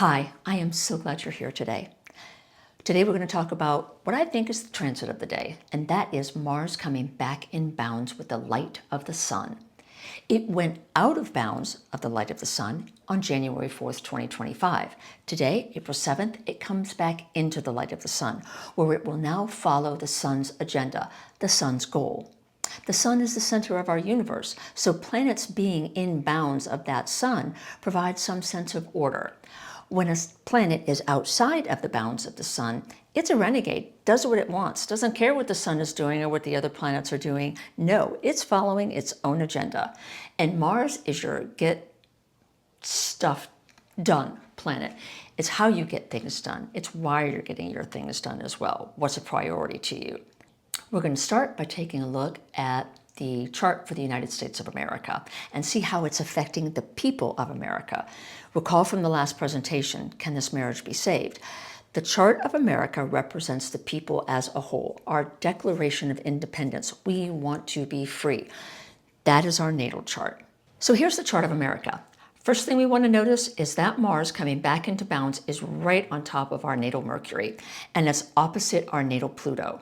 Hi, I am so glad you're here today. Today we're going to talk about what I think is the transit of the day, and that is Mars coming back in bounds with the light of the sun. It went out of bounds of the light of the sun on January 4th, 2025. Today, April 7th, it comes back into the light of the sun, where it will now follow the sun's agenda, the sun's goal. The sun is the center of our universe, so planets being in bounds of that sun provides some sense of order. When a planet is outside of the bounds of the sun, it's a renegade, does what it wants, doesn't care what the sun is doing or what the other planets are doing. No, it's following its own agenda. And Mars is your get stuff done planet. It's how you get things done. It's why you're getting your things done as well. What's a priority to you? We're going to start by taking a look at the chart for the United States of America and see how it's affecting the people of America. Recall from the last presentation, Can This Marriage Be Saved? The chart of America represents the people as a whole, our Declaration of Independence. We want to be free. That is our natal chart. So here's the chart of America. First thing we want to notice is that Mars coming back into bounds is right on top of our natal Mercury, and it's opposite our natal Pluto.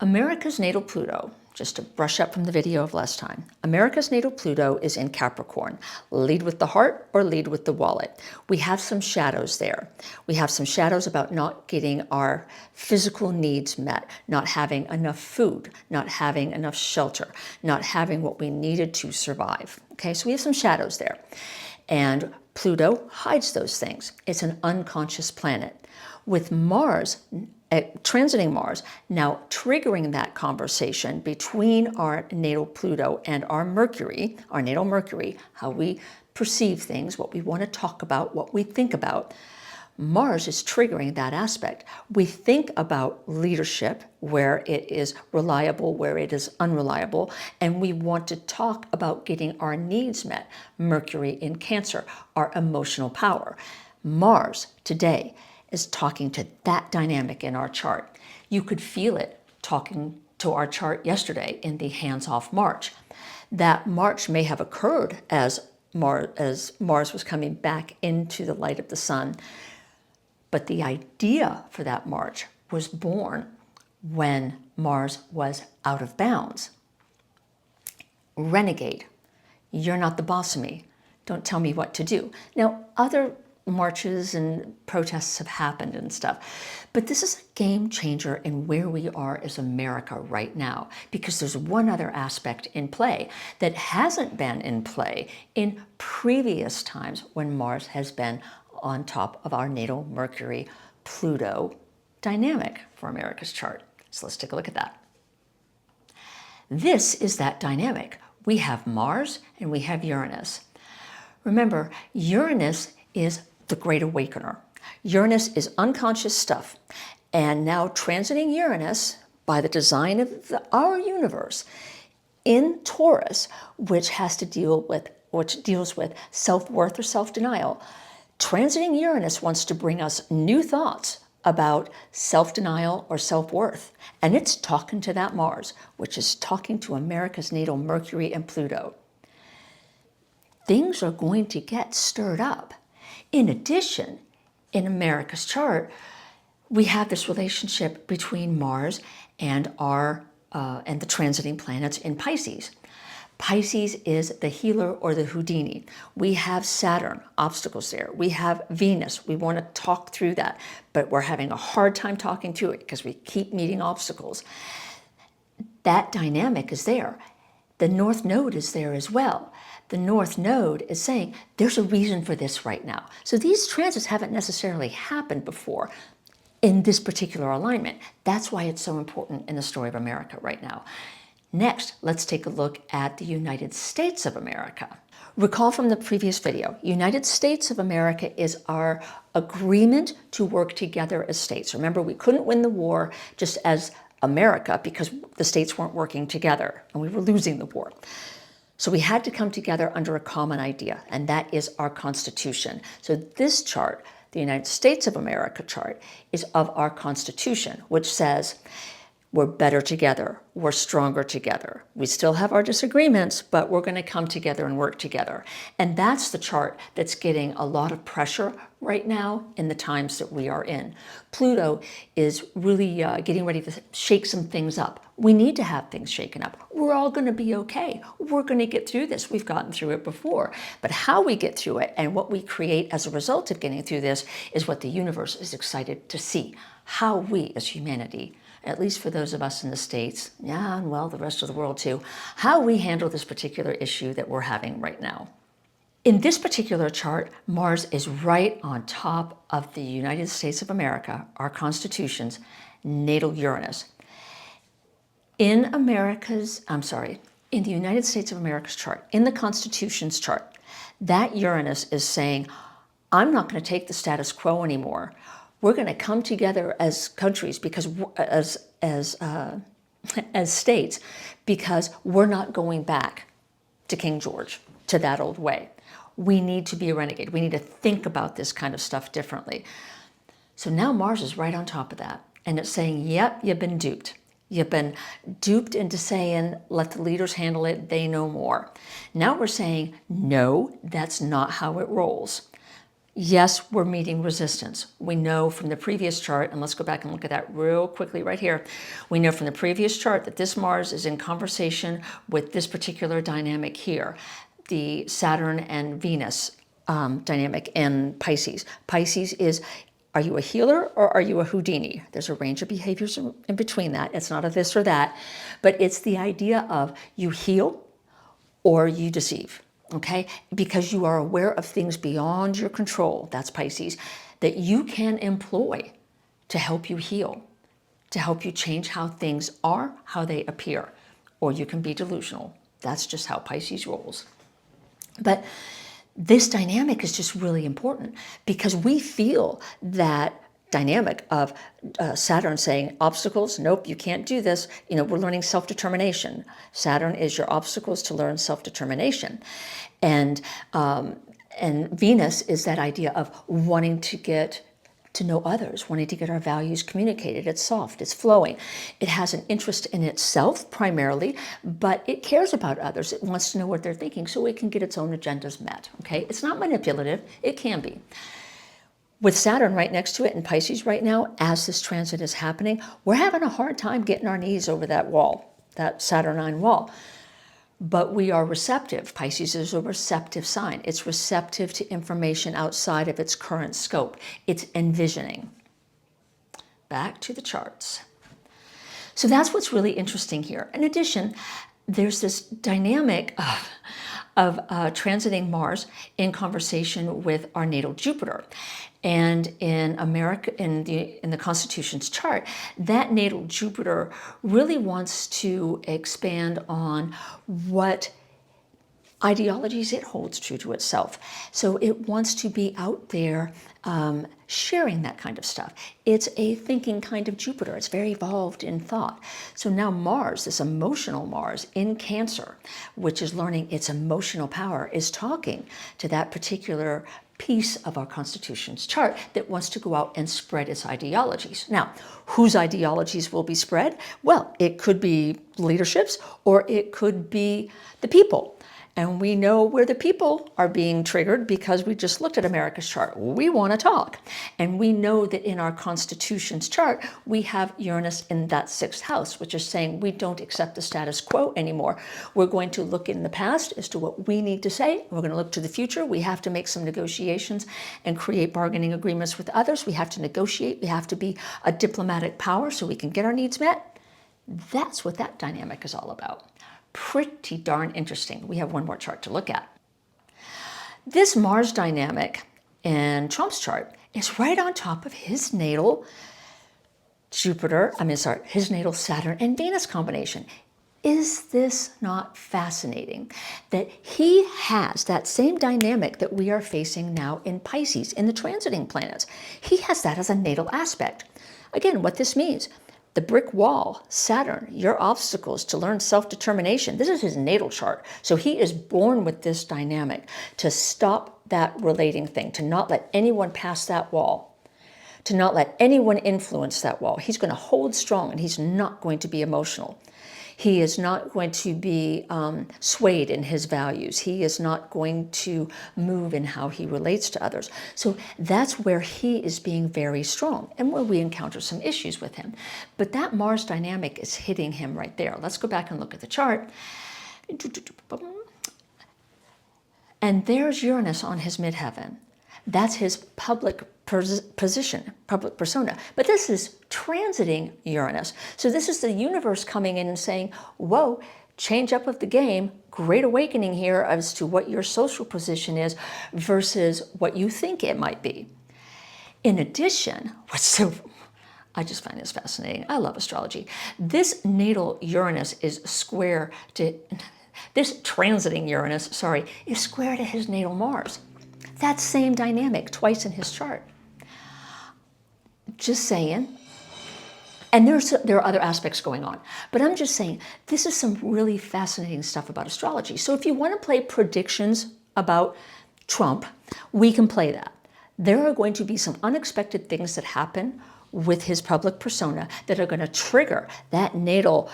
America's natal Pluto, just to brush up from the video of last time, America's natal Pluto is in Capricorn. Lead with the heart or lead with the wallet. We have some shadows there. We have some shadows about not getting our physical needs met, not having enough food, not having enough shelter, not having what we needed to survive. Okay, so we have some shadows there. And Pluto hides those things. It's an unconscious planet. With Mars, transiting Mars, now triggering that conversation between our natal Pluto and our Mercury, our natal Mercury, how we perceive things, what we want to talk about, what we think about. Mars is triggering that aspect. We think about leadership, where it is reliable, where it is unreliable, and we want to talk about getting our needs met. Mercury in Cancer, our emotional power. Mars today is talking to that dynamic in our chart. You could feel it talking to our chart yesterday in the hands-off March. That March may have occurred as Mars was coming back into the light of the sun, but the idea for that March was born when Mars was out of bounds. Renegade, you're not the boss of me. Don't tell me what to do. Now, other marches and protests have happened and stuff, but this is a game changer in where we are as America right now, because there's one other aspect in play that hasn't been in play in previous times when Mars has been on top of our natal Mercury-Pluto dynamic for America's chart. So let's take a look at that. This is that dynamic. We have Mars and we have Uranus. Remember, Uranus is the great awakener. Uranus is unconscious stuff. And now transiting Uranus by the design of our universe in Taurus, which deals with self-worth or self-denial. Transiting Uranus wants to bring us new thoughts about self-denial or self-worth. And it's talking to that Mars, which is talking to America's natal Mercury and Pluto. Things are going to get stirred up. In addition, in America's chart, we have this relationship between Mars and the transiting planets in Pisces. Pisces is the healer or the Houdini. We have Saturn, obstacles there. We have Venus. We want to talk through that, but we're having a hard time talking through it because we keep meeting obstacles. That dynamic is there. The North Node is there as well. The North Node is saying there's a reason for this right now. So these transits haven't necessarily happened before in this particular alignment. That's why it's so important in the story of America right now. Next, let's take a look at the United States of America. Recall from the previous video, United States of America is our agreement to work together as states. Remember, we couldn't win the war just as America because the states weren't working together and we were losing the war. So we had to come together under a common idea, and that is our Constitution. So this chart, the United States of America chart, is of our Constitution, which says We're better together. We're stronger together. We still have our disagreements, but we're going to come together and work together. And that's the chart that's getting a lot of pressure right now in the times that we are in. Pluto is really getting ready to shake some things up. We need to have things shaken up. We're all going to be okay. We're going to get through this. We've gotten through it before. But how we get through it and what we create as a result of getting through this is what the universe is excited to see. How we as humanity, at least for those of us in the States, yeah, and well, the rest of the world too, how we handle this particular issue that we're having right now. In this particular chart, Mars is right on top of the United States of America, our Constitution's natal Uranus. In the United States of America's chart, in the Constitution's chart, that Uranus is saying, I'm not going to take the status quo anymore. We're going to come together as countries, because as states, because we're not going back to King George, to that old way. We need to be a renegade. We need to think about this kind of stuff differently. So now Mars is right on top of that. And it's saying, yep, you've been duped. You've been duped into saying, let the leaders handle it, they know more. Now we're saying, no, that's not how it rolls. Yes, we're meeting resistance. We know from the previous chart, and let's go back and look at that real quickly right here. We know from the previous chart that this Mars is in conversation with this particular dynamic here, the Saturn and Venus dynamic in Pisces. Pisces is, are you a healer or are you a Houdini? There's a range of behaviors in between that. It's not a this or that, but it's the idea of you heal or you deceive. Okay, because you are aware of things beyond your control, that's Pisces, that you can employ to help you heal, to help you change how things are, how they appear, or you can be delusional. That's just how Pisces rolls. But this dynamic is just really important because we feel that dynamic of Saturn saying obstacles, nope, you can't do this. You know, we're learning self-determination. Saturn is your obstacles to learn self-determination. And Venus is that idea of wanting to get to know others, wanting to get our values communicated. It's soft, it's flowing. It has an interest in itself primarily, but it cares about others. It wants to know what they're thinking so it can get its own agendas met, okay? It's not manipulative, it can be. With Saturn right next to it in Pisces right now, as this transit is happening, we're having a hard time getting our knees over that wall, that Saturnine wall. But we are receptive. Pisces is a receptive sign. It's receptive to information outside of its current scope. It's envisioning. Back to the charts. So that's what's really interesting here. In addition, there's this dynamic of transiting Mars in conversation with our natal Jupiter. And in America, in the Constitution's chart, that natal Jupiter really wants to expand on what ideologies it holds true to itself. So it wants to be out there sharing that kind of stuff. It's a thinking kind of Jupiter. It's very evolved in thought. So now Mars, this emotional Mars in Cancer, which is learning its emotional power, is talking to that particular piece of our Constitution's chart that wants to go out and spread its ideologies. Now, whose ideologies will be spread? Well, it could be leaderships or it could be the people. And we know where the people are being triggered because we just looked at America's chart. We want to talk. And we know that in our Constitution's chart, we have Uranus in that 6th house, which is saying we don't accept the status quo anymore. We're going to look in the past as to what we need to say. We're going to look to the future. We have to make some negotiations and create bargaining agreements with others. We have to negotiate. We have to be a diplomatic power so we can get our needs met. That's what that dynamic is all about. Pretty darn interesting. We have one more chart to look at. This Mars dynamic in Trump's chart is right on top of his natal his natal Saturn and Venus combination. Is this not fascinating that he has that same dynamic that we are facing now in Pisces in the transiting planets? He has that as a natal aspect. Again, what this means, the brick wall, Saturn, your obstacles to learn self-determination. This is his natal chart. So he is born with this dynamic to stop that relating thing, to not let anyone pass that wall, to not let anyone influence that wall. He's going to hold strong, and he's not going to be emotional. He is not going to be swayed in his values. He is not going to move in how he relates to others. So that's where he is being very strong and where we encounter some issues with him. But that Mars dynamic is hitting him right there. Let's go back and look at the chart. And there's Uranus on his midheaven. That's his public position, public persona. But this is transiting Uranus. So this is the universe coming in and saying, whoa, change up of the game, great awakening here as to what your social position is versus what you think it might be. In addition, I just find this fascinating. I love astrology. This natal Uranus is square to, this transiting Uranus, is square to his natal Mars. That same dynamic twice in his chart. Just saying. And there are other aspects going on. But I'm just saying, this is some really fascinating stuff about astrology. So if you want to play predictions about Trump, we can play that. There are going to be some unexpected things that happen with his public persona that are going to trigger that natal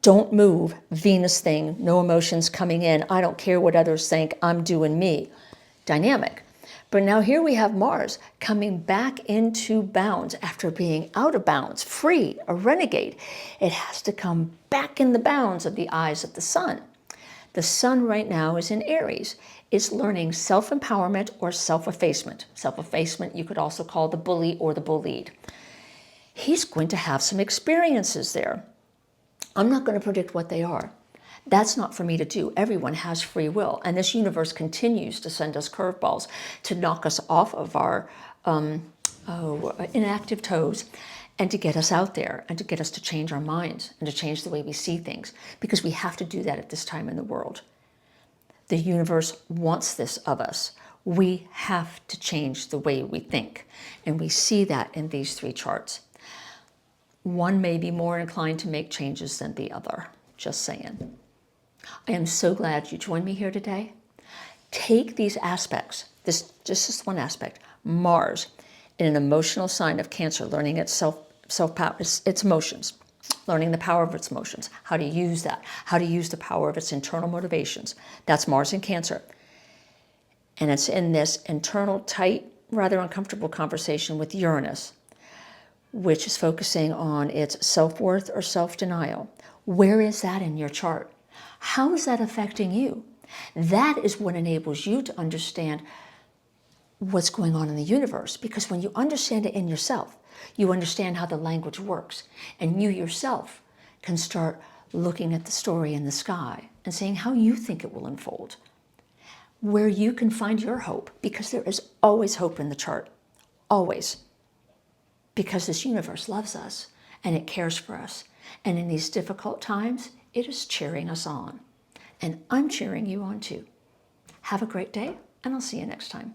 don't move Venus thing, no emotions coming in, I don't care what others think, I'm doing me dynamic. But now here we have Mars coming back into bounds after being out of bounds, free, a renegade. It has to come back in the bounds of the eyes of the sun. The sun right now is in Aries. It's learning self-empowerment or self-effacement. Self-effacement you could also call the bully or the bullied. He's going to have some experiences there. I'm not going to predict what they are. That's not for me to do. Everyone has free will, and this universe continues to send us curveballs to knock us off of our inactive toes and to get us out there and to get us to change our minds and to change the way we see things, because we have to do that at this time in the world. The universe wants this of us. We have to change the way we think, and we see that in these three charts. One may be more inclined to make changes than the other, just saying. I am so glad you joined me here today. Take these aspects, just this one aspect, Mars, in an emotional sign of Cancer, learning its self-power, its emotions, learning the power of its emotions, how to use that, how to use the power of its internal motivations. That's Mars in Cancer. And it's in this internal, tight, rather uncomfortable conversation with Uranus, which is focusing on its self-worth or self-denial. Where is that in your chart? How is that affecting you? That is what enables you to understand what's going on in the universe, because when you understand it in yourself, you understand how the language works, and you yourself can start looking at the story in the sky and saying how you think it will unfold, where you can find your hope, because there is always hope in the chart, always. Because this universe loves us and it cares for us. And in these difficult times, it is cheering us on. And I'm cheering you on too. Have a great day, and I'll see you next time.